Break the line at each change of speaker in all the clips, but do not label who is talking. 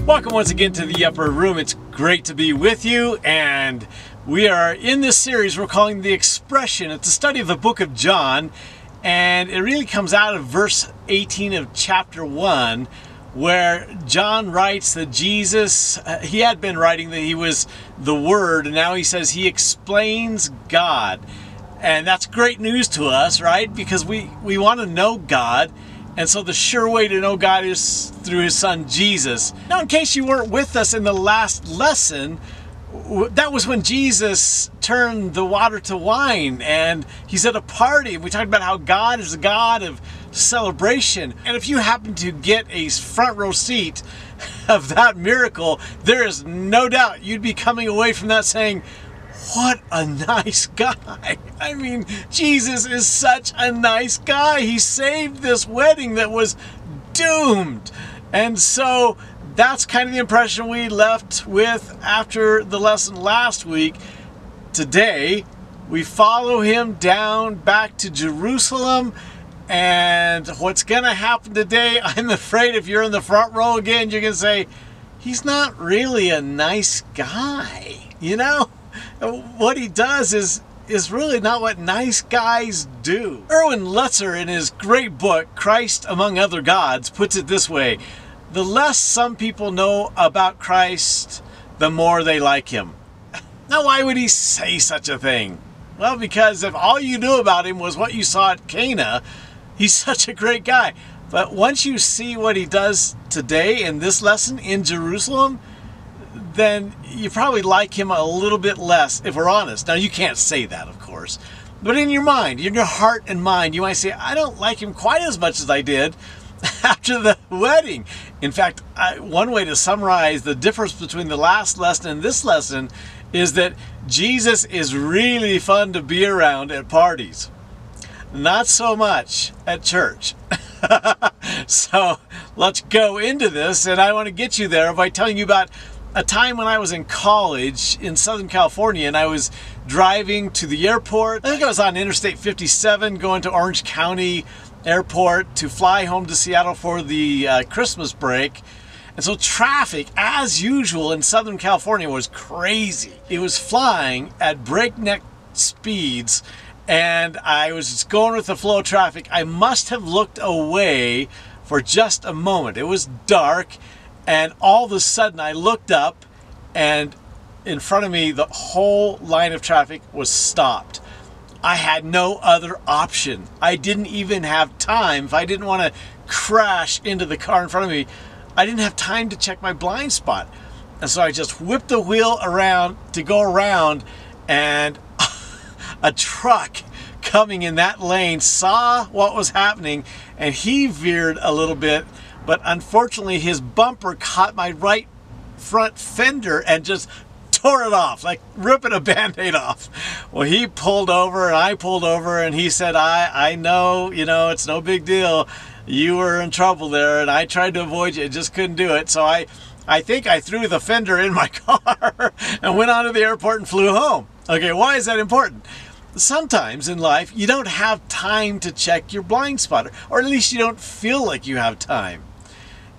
Welcome once again to the Upper Room. It's great to be with you, and we are in this series we're calling The Expression. It's a study of the book of John, and it really comes out of verse 18 of chapter 1, where John writes that Jesus, he had been writing that he was the Word, and now he says he explains God. And that's great news to us, right? Because we want to know God. And so the sure way to know God is through His Son, Jesus. Now, in case you weren't with us in the last lesson, that was when Jesus turned the water to wine, and He's at a party. And we talked about how God is a God of celebration. And if you happen to get a front row seat of that miracle, there is no doubt you'd be coming away from that saying, what a nice guy. I mean, Jesus is such a nice guy. He saved this wedding that was doomed. And so that's kind of the impression we left with after the lesson last week. Today, we follow him down back to Jerusalem. And what's going to happen today, I'm afraid if you're in the front row again, you're going to say, he's not really a nice guy, you know? What he does is really not what nice guys do. Erwin Lutzer, in his great book, Christ Among Other Gods, puts it this way: the less some people know about Christ, the more they like him. Now, why would he say such a thing? Well, because if all you knew about him was what you saw at Cana, he's such a great guy. But once you see what he does today in this lesson in Jerusalem, then you probably like him a little bit less, if we're honest. Now, you can't say that, of course. But in your mind, in your heart and mind, you might say, I don't like him quite as much as I did after the wedding. In fact, one way to summarize the difference between the last lesson and this lesson is that Jesus is really fun to be around at parties. Not so much at church. So let's go into this, and I want to get you there by telling you about a time when I was in college in Southern California, and I was driving to the airport. I think I was on Interstate 57 going to Orange County Airport to fly home to Seattle for the Christmas break. And so traffic, as usual in Southern California, was crazy. It was flying at breakneck speeds, and I was just going with the flow of traffic. I must have looked away for just a moment. It was dark. And all of a sudden I looked up, and in front of me the whole line of traffic was stopped. I had no other option. I didn't even have time. If I didn't want to crash into the car in front of me, I didn't have time to check my blind spot. And so I just whipped the wheel around to go around, and a truck coming in that lane saw what was happening, and he veered a little bit. But unfortunately, his bumper caught my right front fender and just tore it off, like ripping a Band-Aid off. Well, he pulled over and I pulled over, and he said, I know, it's no big deal. You were in trouble there, and I tried to avoid you, just couldn't do it. So I think I threw the fender in my car and went on to the airport and flew home. Okay, why is that important? Sometimes in life, you don't have time to check your blind spot, or at least you don't feel like you have time.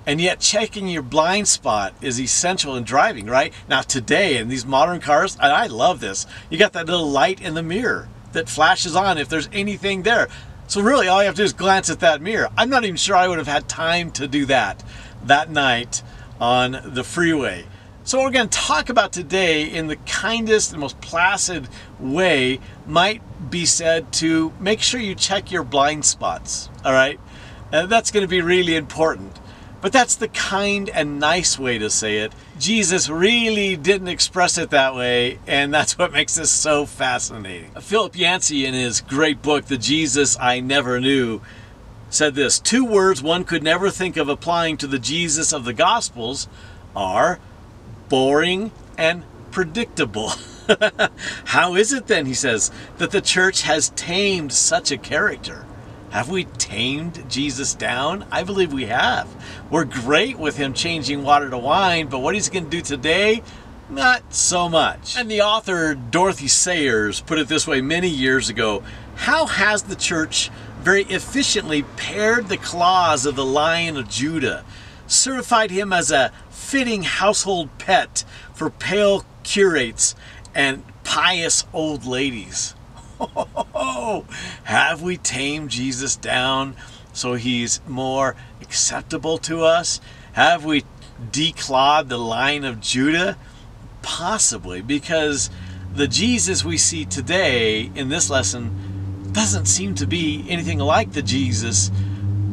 And yet checking your blind spot is essential in driving, right? Now today in these modern cars, and I love this, you got that little light in the mirror that flashes on if there's anything there. So really all you have to do is glance at that mirror. I'm not even sure I would have had time to do that night on the freeway. So what we're going to talk about today in the kindest and most placid way might be said to make sure you check your blind spots, all right? That's going to be really important. But that's the kind and nice way to say it. Jesus really didn't express it that way, and that's what makes this so fascinating. Philip Yancey, in his great book, The Jesus I Never Knew, said this: 2 words one could never think of applying to the Jesus of the Gospels are boring and predictable. How is it then, he says, that the church has tamed such a character? Have we tamed Jesus down? I believe we have. We're great with him changing water to wine, but what he's going to do today, not so much. And the author Dorothy Sayers put it this way many years ago: how has the church very efficiently pared the claws of the Lion of Judah certified him as a fitting household pet for pale curates and pious old ladies. Have we tamed Jesus down so he's more acceptable to us? Have we declawed the Lion of Judah? Possibly, because the Jesus we see today in this lesson doesn't seem to be anything like the Jesus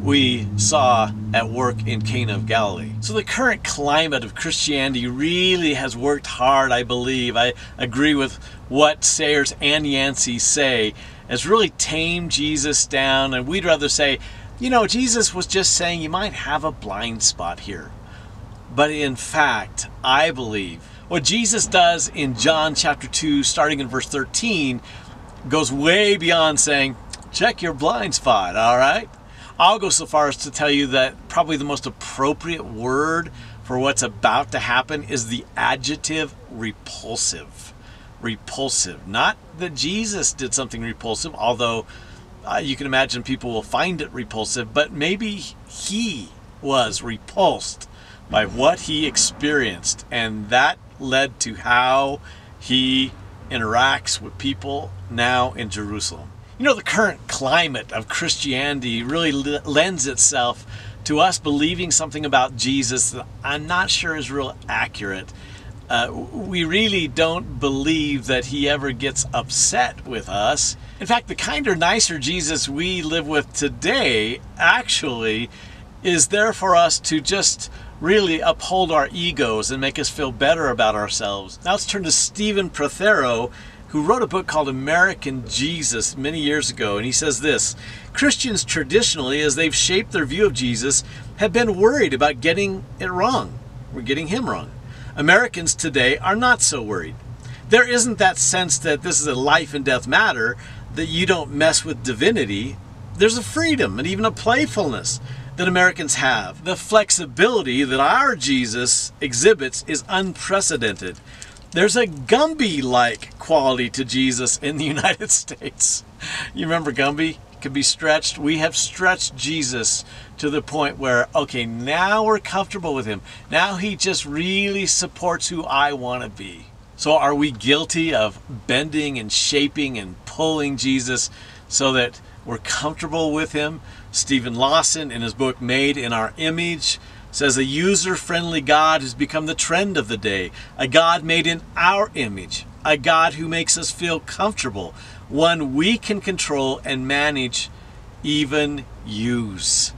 we saw at work in Cana of Galilee. So the current climate of Christianity really has worked hard, I believe. I agree with what Sayers and Yancey say, has really tamed Jesus down, and we'd rather say, you know, Jesus was just saying you might have a blind spot here. But in fact, I believe what Jesus does in John chapter 2, starting in verse 13, goes way beyond saying, check your blind spot, all right? I'll go so far as to tell you that probably the most appropriate word for what's about to happen is the adjective repulsive. Repulsive. Not that Jesus did something repulsive, although you can imagine people will find it repulsive, but maybe he was repulsed by what he experienced, and that led to how he interacts with people now in Jerusalem. You know, the current climate of Christianity really lends itself to us believing something about Jesus that I'm not sure is real accurate. We really don't believe that he ever gets upset with us. In fact, the kinder, nicer Jesus we live with today actually is there for us to just really uphold our egos and make us feel better about ourselves. Now let's turn to Stephen Prothero, who wrote a book called American Jesus many years ago, and he says this: Christians traditionally, as they've shaped their view of Jesus, have been worried about getting it wrong. We're getting him wrong. Americans today are not so worried. There isn't that sense that this is a life and death matter, that you don't mess with divinity. There's a freedom and even a playfulness that Americans have. The flexibility that our Jesus exhibits is unprecedented. There's a Gumby-like quality to Jesus in the United States. You remember Gumby? It can be stretched. We have stretched Jesus to the point where, okay, now we're comfortable with him. Now he just really supports who I want to be. So are we guilty of bending and shaping and pulling Jesus so that we're comfortable with him? Stephen Lawson, in his book Made in Our Image, says a user-friendly God has become the trend of the day. A God made in our image. A God who makes us feel comfortable. One we can control and manage, even use.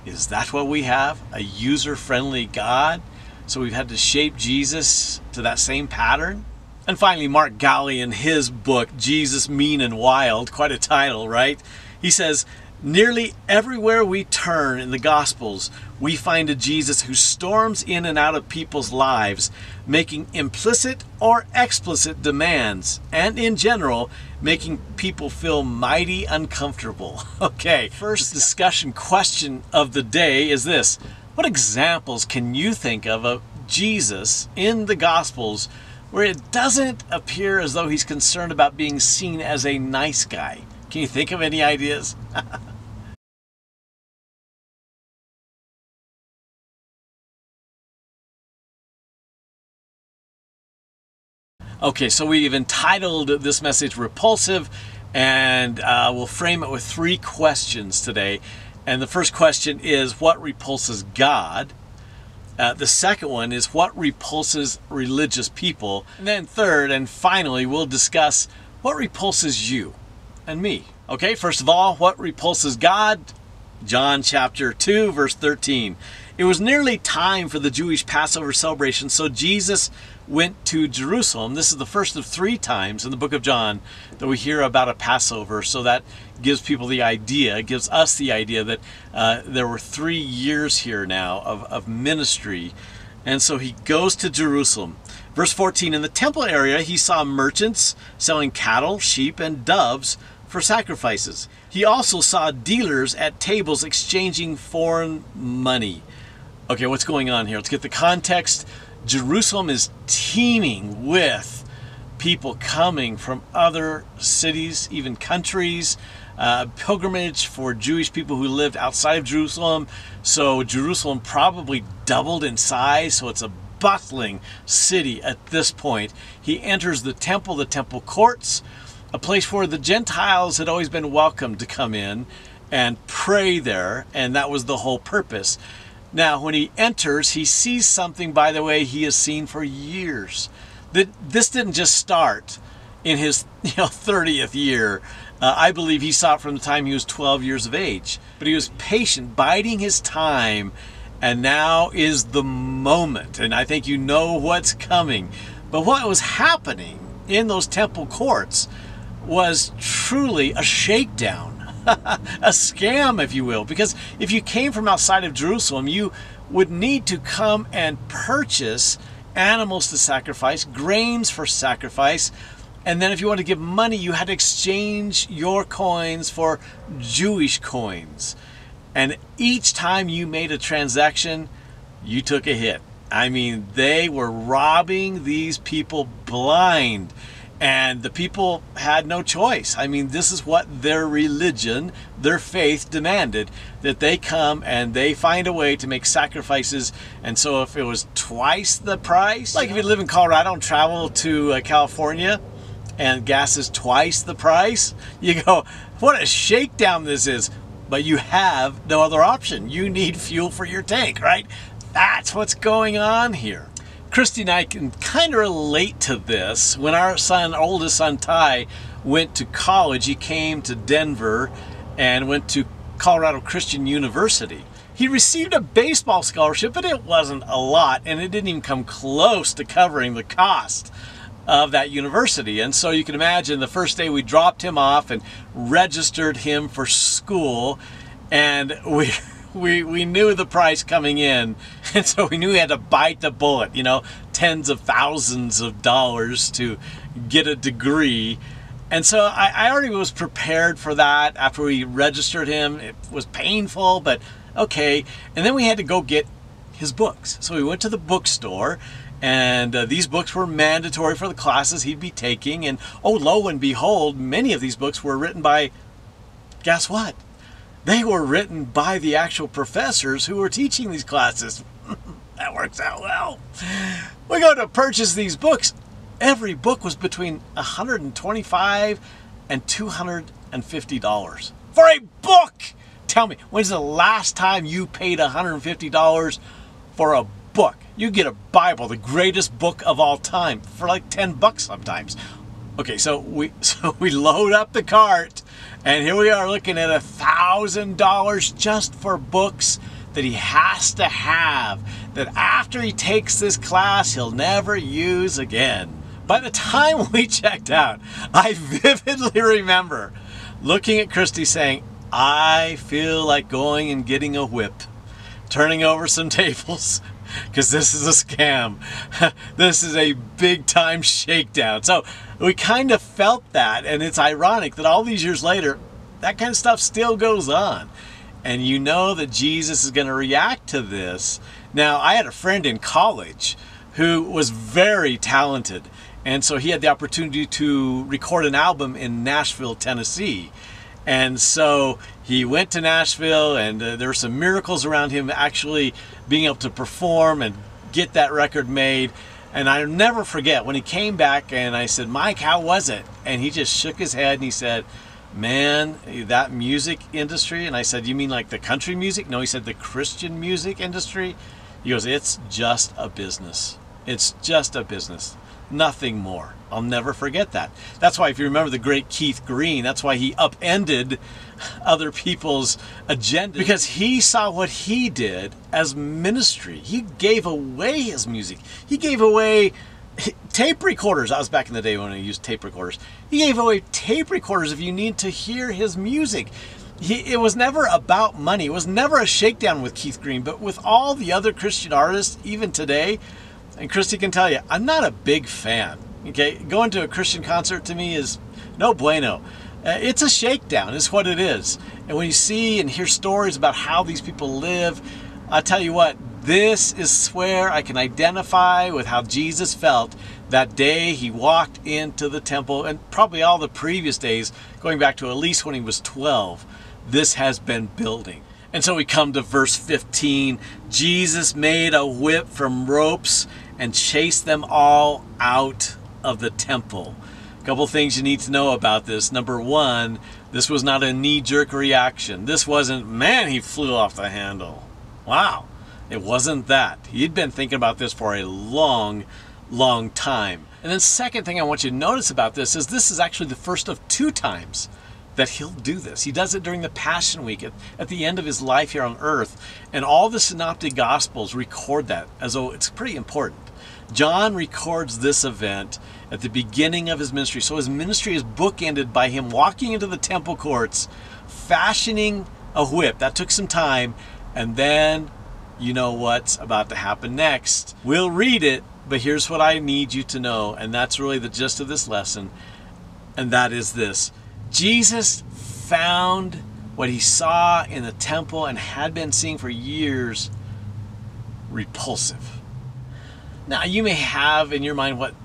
Is that what we have? A user-friendly God? So we've had to shape Jesus to that same pattern? And finally, Mark Galli, in his book, Jesus, Mean and Wild, quite a title, right? He says, nearly everywhere we turn in the Gospels, we find a Jesus who storms in and out of people's lives, making implicit or explicit demands, and in general, making people feel mighty uncomfortable. Okay, first discussion question of the day is this: what examples can you think of Jesus in the Gospels where it doesn't appear as though he's concerned about being seen as a nice guy? Can you think of any ideas? Okay, so we've entitled this message Repulsive, and we'll frame it with 3 questions today. And the first question is, what repulses God? The second one is, what repulses religious people? And then third and finally, we'll discuss what repulses you and me. Okay, first of all, what repulses God? John chapter 2, verse 13. It was nearly time for the Jewish Passover celebration, so Jesus went to Jerusalem. This is the first of 3 times in the book of John that we hear about a Passover, so that gives people the idea, gives us the idea that there were 3 years here now of ministry. And so he goes to Jerusalem. Verse 14, in the temple area he saw merchants selling cattle, sheep, and doves for sacrifices. He also saw dealers at tables exchanging foreign money. Okay, what's going on here? Let's get the context. Jerusalem is teeming with people coming from other cities, even countries. pilgrimage for Jewish people who lived outside of Jerusalem. So Jerusalem probably doubled in size, so it's a bustling city at this point. He enters the temple courts, a place where the Gentiles had always been welcome to come in and pray there, and that was the whole purpose. Now, when he enters, he sees something, by the way, he has seen for years. This didn't just start in his 30th year. I believe he saw it from the time he was 12 years of age. But he was patient, biding his time, and now is the moment. And I think you know what's coming. But what was happening in those temple courts was truly a shakedown. A scam, if you will, because if you came from outside of Jerusalem, you would need to come and purchase animals to sacrifice, grains for sacrifice, and then if you want to give money, you had to exchange your coins for Jewish coins. And each time you made a transaction, you took a hit. I mean, they were robbing these people blind. And the people had no choice. I mean, this is what their religion, their faith demanded, that they come and they find a way to make sacrifices. And so if it was twice the price, like if you live in Colorado and travel to California and gas is twice the price, you go, what a shakedown this is. But you have no other option. You need fuel for your tank, right? That's what's going on here. Christy and I can kind of relate to this. When our oldest son Ty, went to college, he came to Denver and went to Colorado Christian University. He received a baseball scholarship, but it wasn't a lot, and it didn't even come close to covering the cost of that university. And so you can imagine the first day we dropped him off and registered him for school, and we knew the price coming in, and so we knew we had to bite the bullet, tens of thousands of dollars to get a degree. And so I already was prepared for that after we registered him. It was painful, but okay. And then we had to go get his books. So we went to the bookstore, and these books were mandatory for the classes he'd be taking. And oh, lo and behold, many of these books were written by, guess what? They were written by the actual professors who were teaching these classes. That works out well. We go to purchase these books. Every book was between $125 and $250 for a book. Tell me, when's the last time you paid $150 for a book? You get a Bible, the greatest book of all time, for like $10 sometimes. Okay, so we load up the cart, and here we are looking at $1,000 just for books that he has to have, that after he takes this class, he'll never use again. By the time we checked out, I vividly remember looking at Christy saying, I feel like going and getting a whip, turning over some tables, because this is a scam. This is a big time shakedown. So we kind of felt that, and it's ironic that all these years later, that kind of stuff still goes on. And you know that Jesus is going to react to this. Now, I had a friend in college who was very talented, and so he had the opportunity to record an album in Nashville, Tennessee. And so he went to Nashville, and there were some miracles around him actually being able to perform and get that record made. And I'll never forget when he came back and I said, Mike, how was it? And he just shook his head and he said, man, that music industry. And I said, you mean like the country music? No, he said the Christian music industry. He goes, it's just a business. It's just a business. Nothing more. I'll never forget that. That's why, if you remember the great Keith Green, that's why he upended other people's agenda, because he saw what he did as ministry. He gave away his music. He gave away tape recorders. I was back in the day when I used tape recorders. He gave away tape recorders if you need to hear his music. It was never about money. It was never a shakedown with Keith Green, but with all the other Christian artists, even today, and Christy can tell you, I'm not a big fan. Okay, going to a Christian concert to me is no bueno. It's a shakedown, is what it is. And when you see and hear stories about how these people live, I tell you what, This is where I can identify with how Jesus felt that day he walked into the temple, and probably all the previous days, going back to at least when he was 12. This has been building. And so we come to verse 15. Jesus made a whip from ropes and chased them all out of the temple. A couple things you need to know about this. Number one, this was not a knee-jerk reaction. This wasn't, man, he flew off the handle. Wow. It wasn't that. He'd been thinking about this for a long time. And then second thing I want you to notice about this is actually the first of 2 times that he'll do this. He does it during the Passion Week at the end of his life here on earth. And all the synoptic gospels record that as though it's pretty important. John records this event at the beginning of his ministry. So his ministry is bookended by him walking into the temple courts, fashioning a whip. That took some time. And then you know what's about to happen next. We'll read it, but here's what I need you to know, and that's really the gist of this lesson, and that is this. Jesus found what he saw in the temple and had been seeing for years repulsive. Now, you may have in your mind what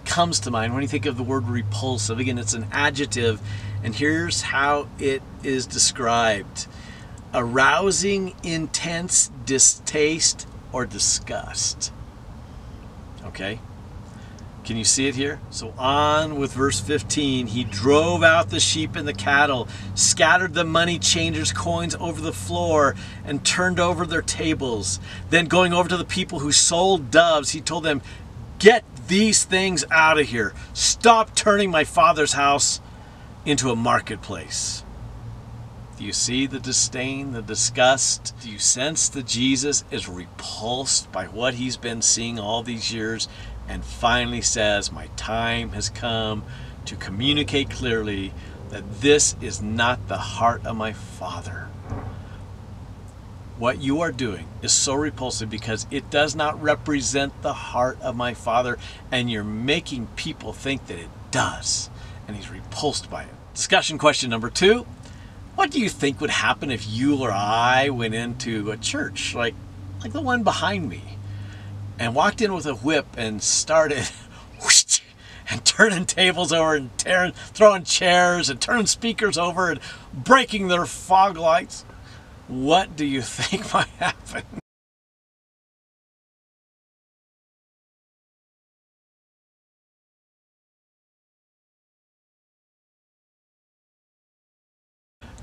comes to mind when you think of the word repulsive. Again, it's an adjective, and here's how it is described. Arousing intense distaste or disgust. Okay? Can you see it here? So on with verse 15. He drove out the sheep and the cattle, scattered the money changers' coins over the floor, and turned over their tables. Then going over to the people who sold doves, he told them, "Get these things out of here. Stop turning my Father's house into a marketplace." Do you see the disdain, the disgust? Do you sense that Jesus is repulsed by what he's been seeing all these years and finally says, my time has come to communicate clearly that this is not the heart of my Father. What you are doing is so repulsive because it does not represent the heart of my Father, and you're making people think that it does, and he's repulsed by it. Discussion question number 2. What do you think would happen if you or I went into a church like the one behind me and walked in with a whip and started whoosh, and turning tables over and throwing chairs and turning speakers over and breaking their fog lights? What do you think might happen?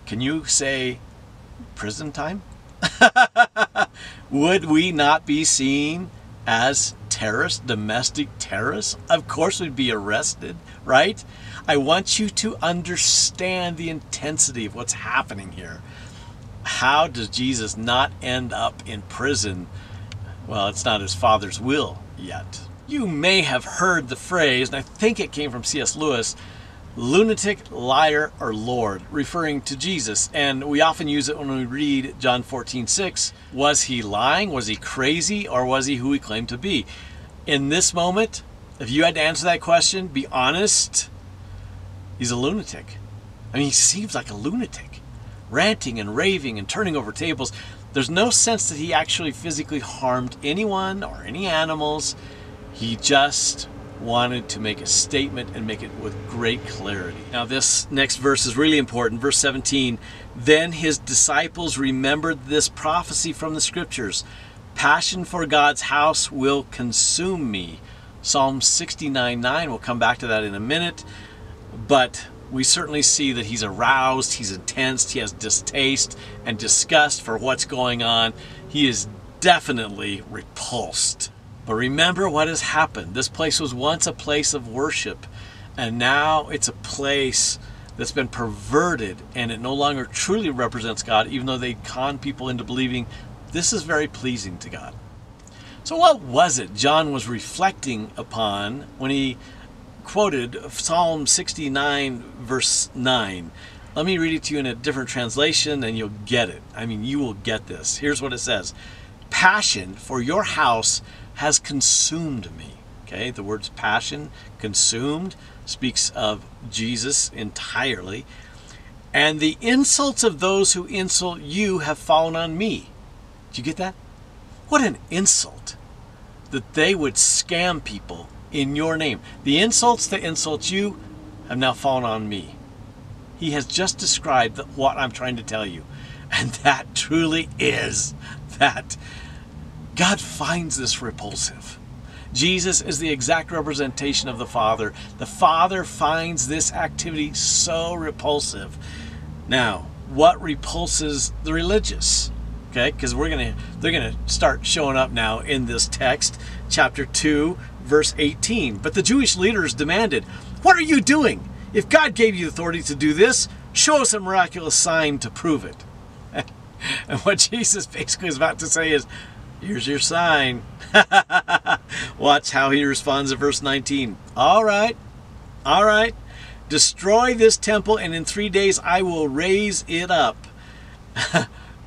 Can you say prison time? Would we not be seen as terrorists, domestic terrorists? Of course we'd be arrested, right? I want you to understand the intensity of what's happening here. How does Jesus not end up in prison? Well, it's not his Father's will yet. You may have heard the phrase, and I think it came from C.S. Lewis, lunatic, liar, or Lord, referring to Jesus. And we often use it when we read John 14:6. Was he lying? Was he crazy? Or was he who he claimed to be? In this moment, if you had to answer that question, be honest, he's a lunatic. I mean, he seems like a lunatic, ranting and raving and turning over tables. There's no sense that he actually physically harmed anyone or any animals. He just wanted to make a statement and make it with great clarity. Now this next verse is really important. Verse 17, then his disciples remembered this prophecy from the scriptures. Passion for God's house will consume me. Psalm 69:9, we'll come back to that in a minute. But we certainly see that he's aroused, he's intense, he has distaste and disgust for what's going on. He is definitely repulsed. But remember what has happened. This place was once a place of worship, and now it's a place that's been perverted, and it no longer truly represents God, even though they con people into believing this is very pleasing to God. So what was it John was reflecting upon when he quoted Psalm 69 verse 9? Let me read it to you in a different translation and you'll get it. I mean, you will get this. Here's what it says. Passion for your house has consumed me. Okay, the words passion, consumed, speaks of Jesus entirely. And the insults of those who insult you have fallen on me. Did you get that? What an insult that they would scam people in your name. The insults that insult you have now fallen on me. He has just described what I'm trying to tell you. And that truly is that God finds this repulsive. Jesus is the exact representation of the Father. The Father finds this activity so repulsive. Now, what repulses the religious? Okay, because they're gonna start showing up now in this text, chapter 2, verse 18. But the Jewish leaders demanded, "What are you doing? If God gave you authority to do this, show us a miraculous sign to prove it." And what Jesus basically is about to say is, here's your sign. Watch how he responds in verse 19. All right. Destroy this temple, and in 3 days I will raise it up.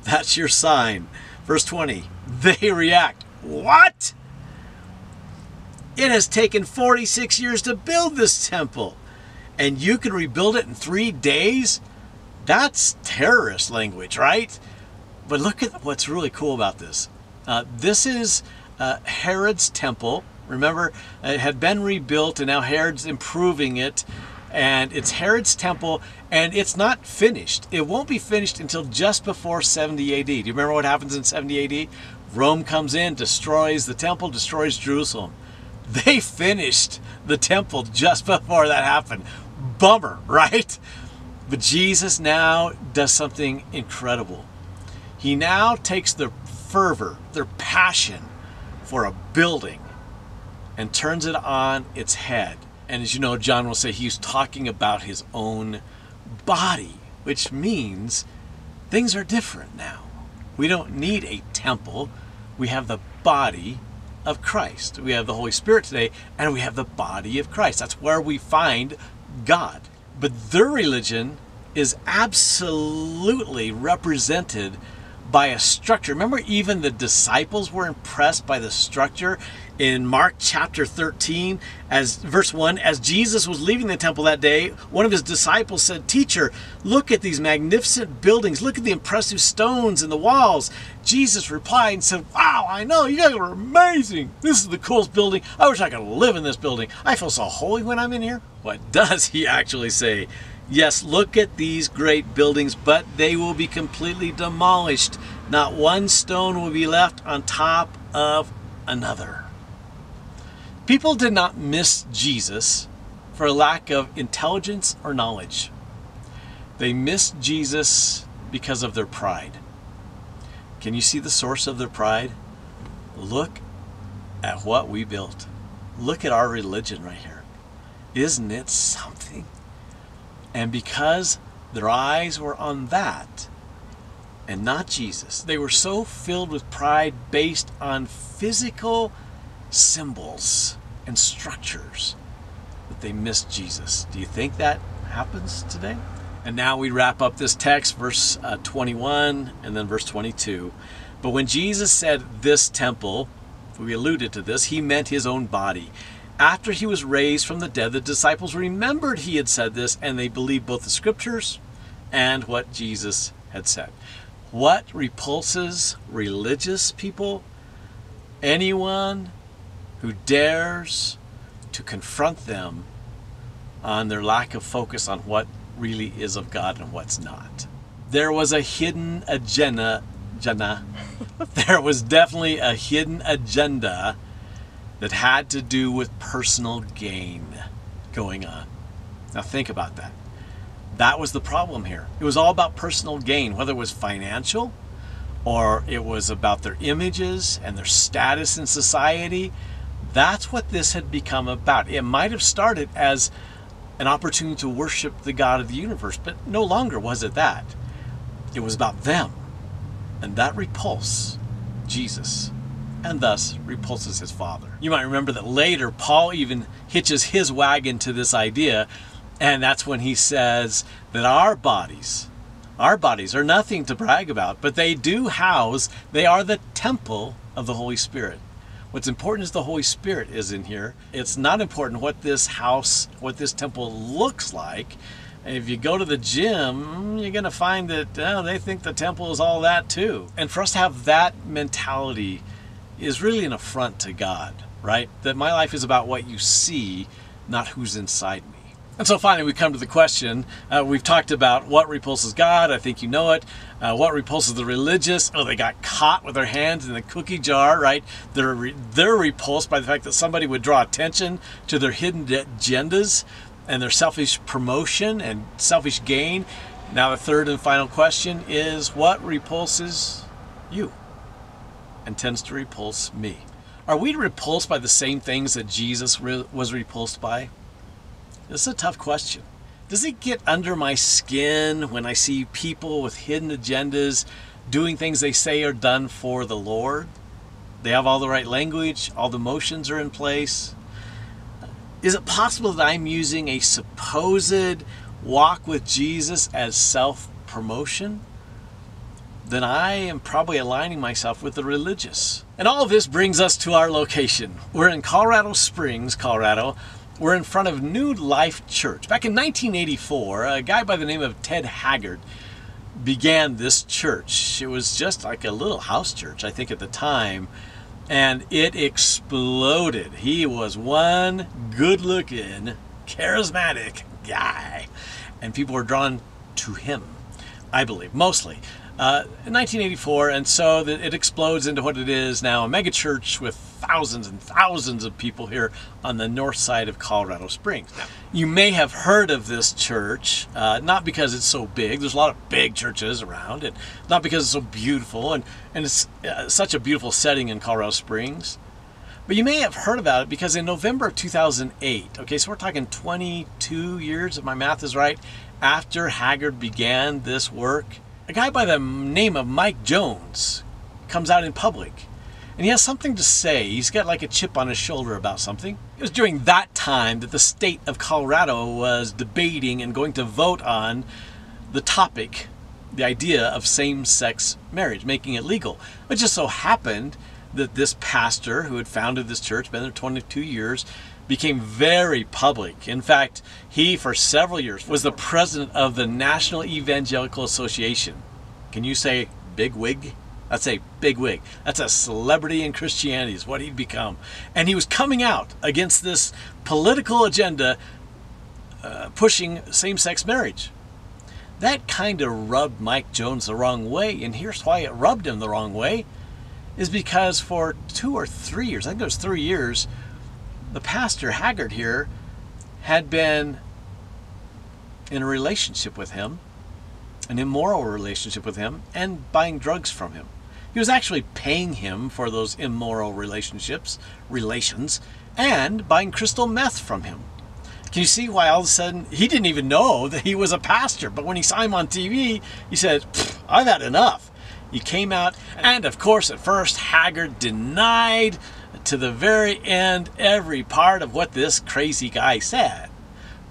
That's your sign. Verse 20. They react. What? It has taken 46 years to build this temple, and you can rebuild it in 3 days? That's terrorist language, right? But look at what's really cool about this. This is Herod's temple. Remember, it had been rebuilt, and now Herod's improving it. And it's Herod's temple, and it's not finished. It won't be finished until just before 70 AD. Do you remember what happens in 70 AD? Rome comes in, destroys the temple, destroys Jerusalem. They finished the temple just before that happened. Bummer, right? But Jesus now does something incredible. He now takes their fervor, their passion for a building, and turns it on its head. And as you know, John will say he's talking about his own body, which means things are different now. We don't need a temple. We have the body of Christ. We have the Holy Spirit today, and we have the body of Christ. That's where we find God. But their religion is absolutely represented by a structure. Remember, even the disciples were impressed by the structure. In Mark chapter 13, as verse 1, as Jesus was leaving the temple that day, one of his disciples said, "Teacher, look at these magnificent buildings. Look at the impressive stones in the walls." Jesus replied and said, "Wow, I know, you guys are amazing. This is the coolest building. I wish I could live in this building. I feel so holy when I'm in here." What does he actually say? Yes, look at these great buildings, but they will be completely demolished. Not one stone will be left on top of another. People did not miss Jesus for a lack of intelligence or knowledge. They missed Jesus because of their pride. Can you see the source of their pride? Look at what we built. Look at our religion right here. Isn't it something? And because their eyes were on that and not Jesus, they were so filled with pride based on physical symbols and structures that they missed Jesus. Do you think that happens today? And now we wrap up this text, verse 21 and then verse 22. But when Jesus said this temple, we alluded to this, he meant his own body. After he was raised from the dead, the disciples remembered he had said this, and they believed both the scriptures and what Jesus had said. What repulses religious people? Anyone who dares to confront them on their lack of focus on what really is of God and what's not. There was a hidden agenda. There was definitely a hidden agenda that had to do with personal gain going on. Now think about that. That was the problem here. It was all about personal gain, whether it was financial or it was about their images and their status in society. That's what this had become about. It might have started as an opportunity to worship the God of the universe, but no longer was it that. It was about them. And that repulsed Jesus, and thus repulses his Father. You might remember that later Paul even hitches his wagon to this idea, and that's when he says that our bodies are nothing to brag about, but they are the temple of the Holy Spirit. What's important is the Holy Spirit is in here. It's not important what this house, what this temple looks like. And if you go to the gym, you're going to find that they think the temple is all that too. And for us to have that mentality is really an affront to God, right? That my life is about what you see, not who's inside me. And so finally we come to the question, we've talked about what repulses God, I think you know it. What repulses the religious? Oh, they got caught with their hands in the cookie jar, right? They're repulsed by the fact that somebody would draw attention to their hidden agendas and their selfish promotion and selfish gain. Now the third and final question is, what repulses you and tends to repulse me? Are we repulsed by the same things that Jesus was repulsed by? This is a tough question. Does it get under my skin when I see people with hidden agendas doing things they say are done for the Lord? They have all the right language, all the motions are in place. Is it possible that I'm using a supposed walk with Jesus as self-promotion? Then I am probably aligning myself with the religious. And all of this brings us to our location. We're in Colorado Springs, Colorado. We're in front of New Life Church. Back in 1984, a guy by the name of Ted Haggard began this church. It was just like a little house church, I think, at the time, and it exploded. He was one good-looking, charismatic guy, and people were drawn to him, I believe, mostly. In 1984, and so it explodes into what it is now, a megachurch with thousands and thousands of people here on the north side of Colorado Springs. Now, you may have heard of this church, not because it's so big. There's a lot of big churches around, and not because it's so beautiful, and it's such a beautiful setting in Colorado Springs. But you may have heard about it because in November of 2008, okay, so we're talking 22 years, if my math is right, after Haggard began this work, a guy by the name of Mike Jones comes out in public, and he has something to say. He's got like a chip on his shoulder about something. It was during that time that the state of Colorado was debating and going to vote on the topic, the idea of same-sex marriage, making it legal. It just so happened that this pastor who had founded this church, been there 22 years, became very public. In fact, he, for several years, was the president of the National Evangelical Association. Can you say big wig? That's a big wig. That's a celebrity in Christianity is what he'd become. And he was coming out against this political agenda pushing same-sex marriage. That kind of rubbed Mike Jones the wrong way, and here's why it rubbed him the wrong way, is because for 2 or 3 years, I think it was 3 years, the pastor Haggard here had been in a relationship with him, an immoral relationship with him, and buying drugs from him. He was actually paying him for those immoral relations, and buying crystal meth from him. Can you see why all of a sudden, he didn't even know that he was a pastor, but when he saw him on TV, he said, I've had enough. He came out, and of course, at first, Haggard denied to the very end every part of what this crazy guy said.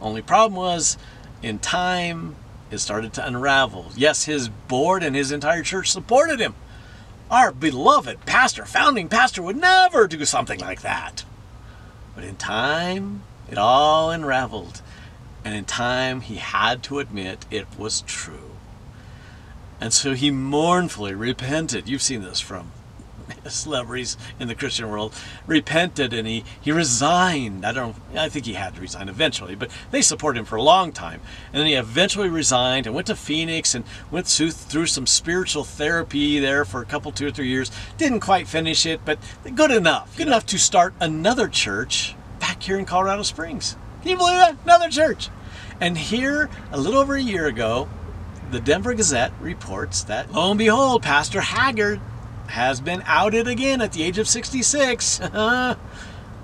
Only problem was, in time, it started to unravel. Yes, his board and his entire church supported him. Our beloved pastor, founding pastor, would never do something like that. But in time, it all unraveled. And in time, he had to admit it was true. And so he mournfully repented. You've seen this from celebrities in the Christian world. Repented, and he resigned. I think he had to resign eventually, but they supported him for a long time. And then he eventually resigned and went to Phoenix and went through some spiritual therapy there for a couple, 2 or 3 years. Didn't quite finish it, but good enough. Good enough to start another church back here in Colorado Springs. Can you believe that? Another church. And here, a little over a year ago, the Denver Gazette reports that, lo and behold, Pastor Haggard has been outed again at the age of 66,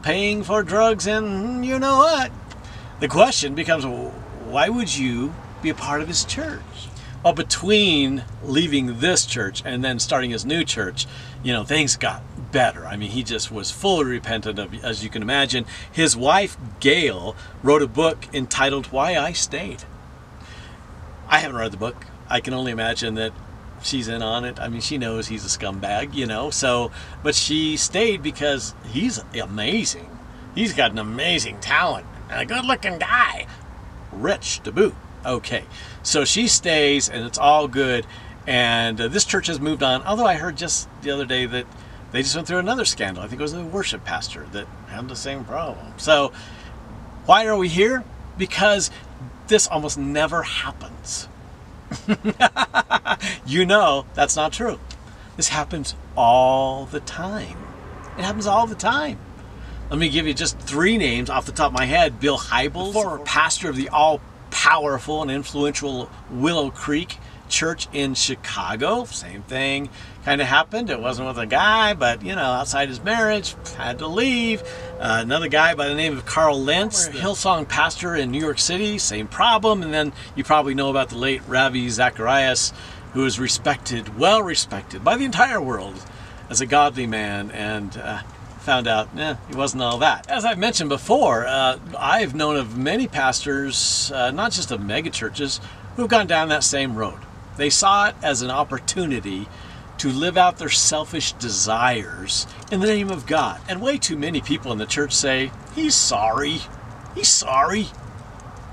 paying for drugs and you know what. The question becomes, why would you be a part of his church? Well, between leaving this church and then starting his new church, things got better. I mean, he just was fully repentant of, as you can imagine. His wife, Gail, wrote a book entitled Why I Stayed. I haven't read the book. I can only imagine that she's in on it. I mean, she knows he's a scumbag, so, but she stayed because he's amazing. He's got an amazing talent and a good-looking guy. Rich to boot. Okay, so she stays and it's all good. And this church has moved on. Although I heard just the other day that They just went through another scandal. I think it was a worship pastor that had the same problem. So why are we here? Because this almost never happens. You know that's not true. This happens all the time. It happens all the time. Let me give you just 3 names off the top of my head. Bill Hybels, former pastor of the all-powerful and influential Willow Creek Church in Chicago. Same thing kind of happened. It wasn't with a guy, but you know, outside his marriage, had to leave. Another guy by the name of Carl Lentz, Hillsong pastor in New York City, same problem. And then you probably know about the late Ravi Zacharias, who is respected, well respected by the entire world as a godly man, and found out he wasn't all that. As I've mentioned before, I've known of many pastors, not just of mega churches, who've gone down that same road. They saw it as an opportunity to live out their selfish desires in the name of God. And way too many people in the church say, he's sorry. He's sorry.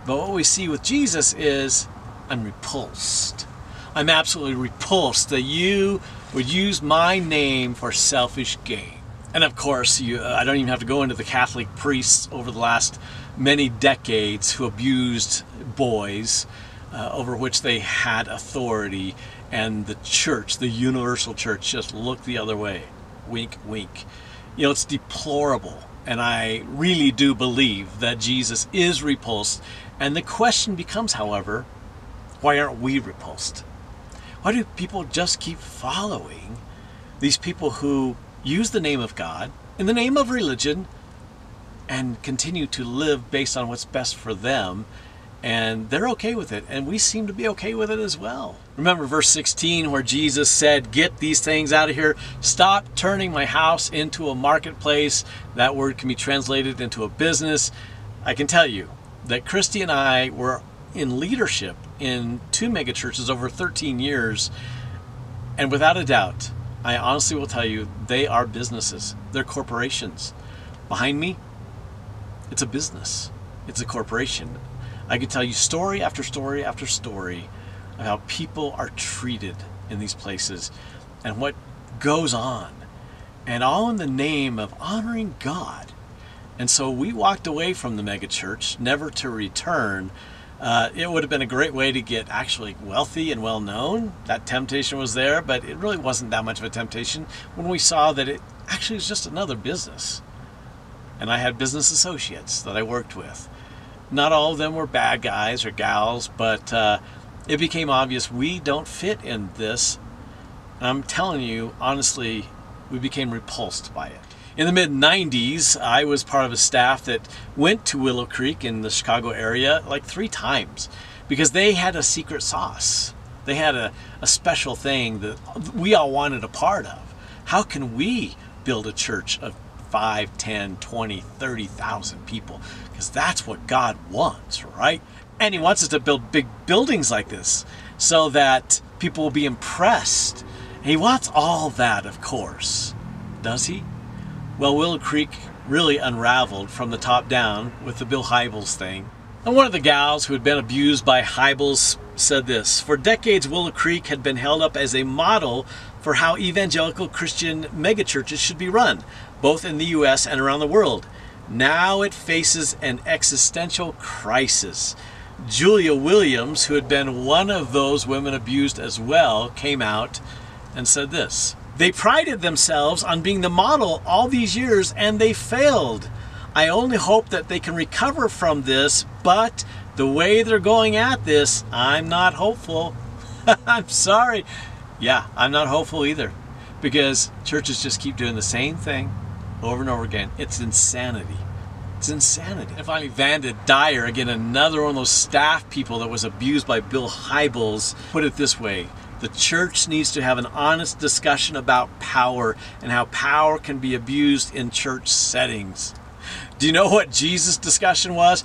But what we see with Jesus is, I'm repulsed. I'm absolutely repulsed that you would use my name for selfish gain. And of course, I don't even have to go into the Catholic priests over the last many decades who abused boys over which they had authority, and the church, the universal church, just looked the other way. Wink, wink. You know, it's deplorable. And I really do believe that Jesus is repulsed. And the question becomes, however, why aren't we repulsed? Why do people just keep following these people who use the name of God in the name of religion and continue to live based on what's best for them? And they're okay with it, and we seem to be okay with it as well. Remember verse 16 where Jesus said, get these things out of here. Stop turning my house into a marketplace. That word can be translated into a business. I can tell you that Christy and I were in leadership in 2 megachurches over 13 years. And without a doubt, I honestly will tell you, they are businesses. They're corporations. Behind me, it's a business. It's a corporation. I could tell you story after story after story of how people are treated in these places and what goes on, and all in the name of honoring God. And so we walked away from the megachurch, never to return. It would have been a great way to get actually wealthy and well known. That temptation was there, but it really wasn't that much of a temptation when we saw that it actually was just another business. And I had business associates that I worked with. Not all of them were bad guys or gals, but it became obvious we don't fit in this. And I'm telling you, honestly, we became repulsed by it. In the mid-90s, I was part of a staff that went to Willow Creek in the Chicago area like 3 times because they had a secret sauce. They had a special thing that we all wanted a part of. How can we build a church of 5, 10, 20, 30,000 people? Because that's what God wants, right? And he wants us to build big buildings like this so that people will be impressed. And he wants all that, of course. Does he? Well, Willow Creek really unraveled from the top down with the Bill Hybels thing. And one of the gals who had been abused by Hybels said this: for decades, Willow Creek had been held up as a model for how evangelical Christian megachurches should be run, both in the U.S. and around the world. Now it faces an existential crisis. Julia Williams, who had been one of those women abused as well, came out and said this: they prided themselves on being the model all these years, and they failed. I only hope that they can recover from this, but the way they're going at this, I'm not hopeful. I'm sorry. Yeah, I'm not hopeful either, because churches just keep doing the same thing over and over again. It's insanity. It's insanity. And finally, Vanda Dyer, again, another one of those staff people that was abused by Bill Hybels, put it this way: the church needs to have an honest discussion about power and how power can be abused in church settings. Do you know what Jesus' discussion was?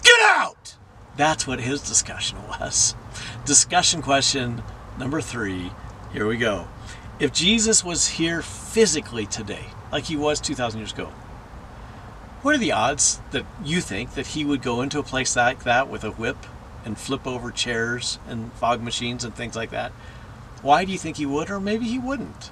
Get out! That's what his discussion was. Discussion question number 3. Here we go. If Jesus was here physically today, like he was 2,000 years ago, what are the odds that you think that he would go into a place like that with a whip and flip over chairs and fog machines and things like that? Why do you think he would, or maybe he wouldn't?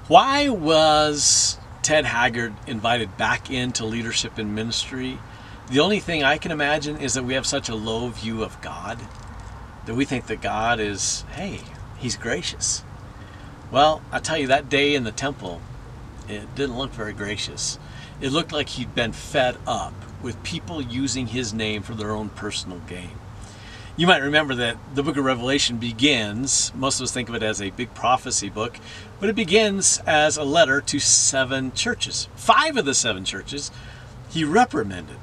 Why was Ted Haggard invited back into leadership and ministry? The only thing I can imagine is that we have such a low view of God, that we think that God is, hey, he's gracious. Well, I tell you, that day in the temple, it didn't look very gracious. It looked like he'd been fed up with people using his name for their own personal gain. You might remember that the book of Revelation begins, most of us think of it as a big prophecy book, but it begins as a letter to 7 churches. 5 of the 7 churches he reprimanded.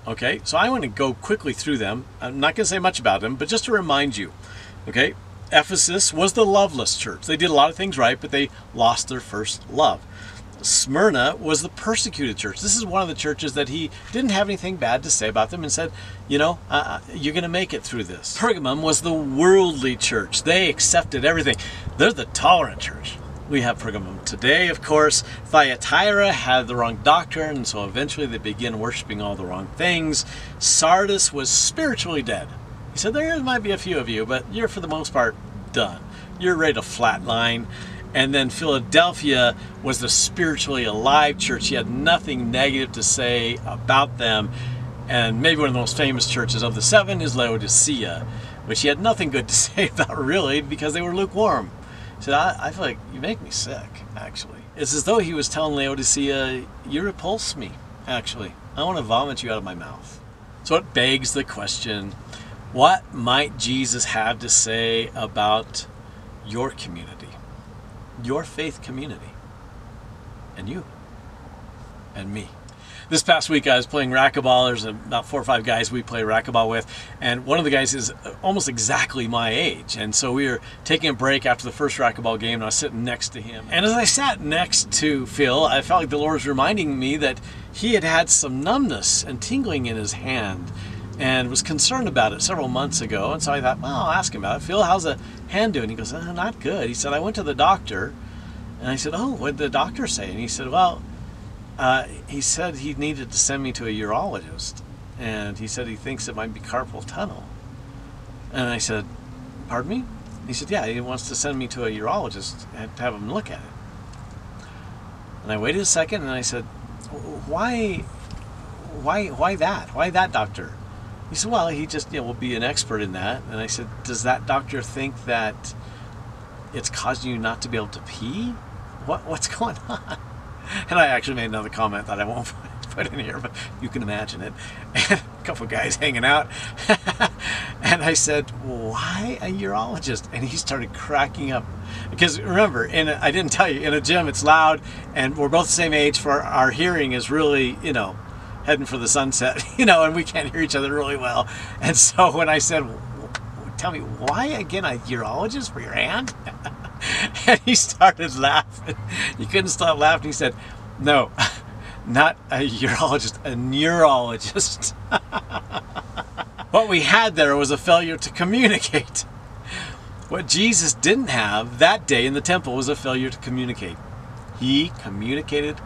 Okay, so I want to go quickly through them. I'm not going to say much about them, but just to remind you, okay, Ephesus was the loveless church. They did a lot of things right, but they lost their first love. Smyrna was the persecuted church. This is one of the churches that he didn't have anything bad to say about them and said, you know, you're going to make it through this. Pergamum was the worldly church. They accepted everything. They're the tolerant church. We have Pergamum today, of course. Thyatira had the wrong doctrine, and so eventually they begin worshiping all the wrong things. Sardis was spiritually dead. He said, there might be a few of you, but you're for the most part done. You're ready to flatline. And then Philadelphia was the spiritually alive church. He had nothing negative to say about them. And maybe one of the most famous churches of the 7 is Laodicea, which he had nothing good to say about really because they were lukewarm. He said, I feel like you make me sick, actually. It's as though he was telling Laodicea, you repulse me, actually. I want to vomit you out of my mouth. So it begs the question, what might Jesus have to say about your community? Your faith community, and you, and me. This past week I was playing racquetball. There's about 4 or 5 guys we play racquetball with, and one of the guys is almost exactly my age. And so we were taking a break after the first racquetball game, and I was sitting next to him. And as I sat next to Phil, I felt like the Lord was reminding me that he had had some numbness and tingling in his hand, and was concerned about it several months ago. And so I thought, well, I'll ask him about it. Phil, how's the hand doing? He goes, not good. He said, I went to the doctor. And I said, oh, what did the doctor say? And he said, well, he said he needed to send me to a urologist. And he said he thinks it might be carpal tunnel. And I said, pardon me? He said, yeah, he wants to send me to a urologist and have him look at it. And I waited a second and I said, why that? Why that doctor? He said, well, he just will be an expert in that. And I said, does that doctor think that it's causing you not to be able to pee? What's going on? And I actually made another comment that I won't put in here, but you can imagine it. And a couple of guys hanging out. And I said, why a urologist? And he started cracking up. Because remember, I didn't tell you, in a gym it's loud, and we're both the same age, for our hearing is really, heading for the sunset, and we can't hear each other really well. And so when I said, tell me, why again a urologist for your hand? And he started laughing. He couldn't stop laughing. He said, no, not a urologist, a neurologist. What we had there was a failure to communicate. What Jesus didn't have that day in the temple was a failure to communicate. He communicated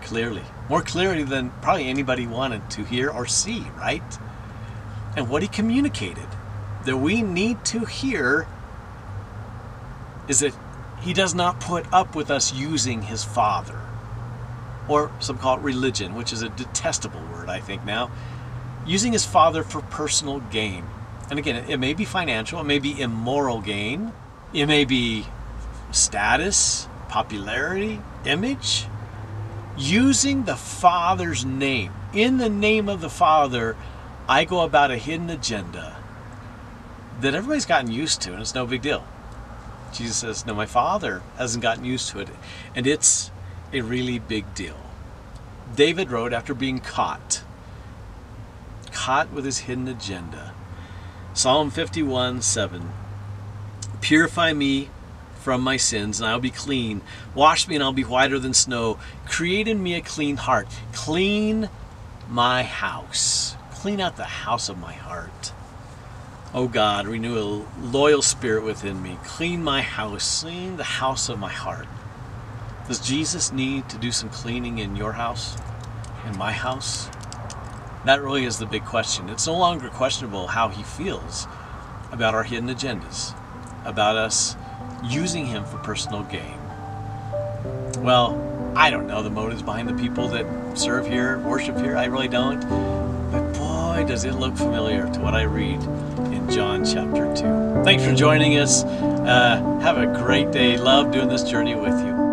clearly. More clearly than probably anybody wanted to hear or see, right? And what he communicated that we need to hear is that he does not put up with us using his Father. Or some call it religion, which is a detestable word, I think now. Using his Father for personal gain. And again, it may be financial, it may be immoral gain, it may be status, popularity, image. Using the Father's name. In the name of the Father, I go about a hidden agenda that everybody's gotten used to, and it's no big deal. Jesus says, no, my Father hasn't gotten used to it, and it's a really big deal. David wrote after being caught with his hidden agenda. Psalm 51:7. Purify me from my sins, and I'll be clean. Wash me, and I'll be whiter than snow. Create in me a clean heart. Clean my house. Clean out the house of my heart. Oh God, renew a loyal spirit within me. Clean my house. Clean the house of my heart. Does Jesus need to do some cleaning in your house? In my house? That really is the big question. It's no longer questionable how he feels about our hidden agendas, about us using him for personal gain. well, I don't know the motives behind the people that serve here, worship here. I really don't. But boy, does it look familiar to what I read in John chapter 2. Thanks for joining us. Have a great day. Love doing this journey with you.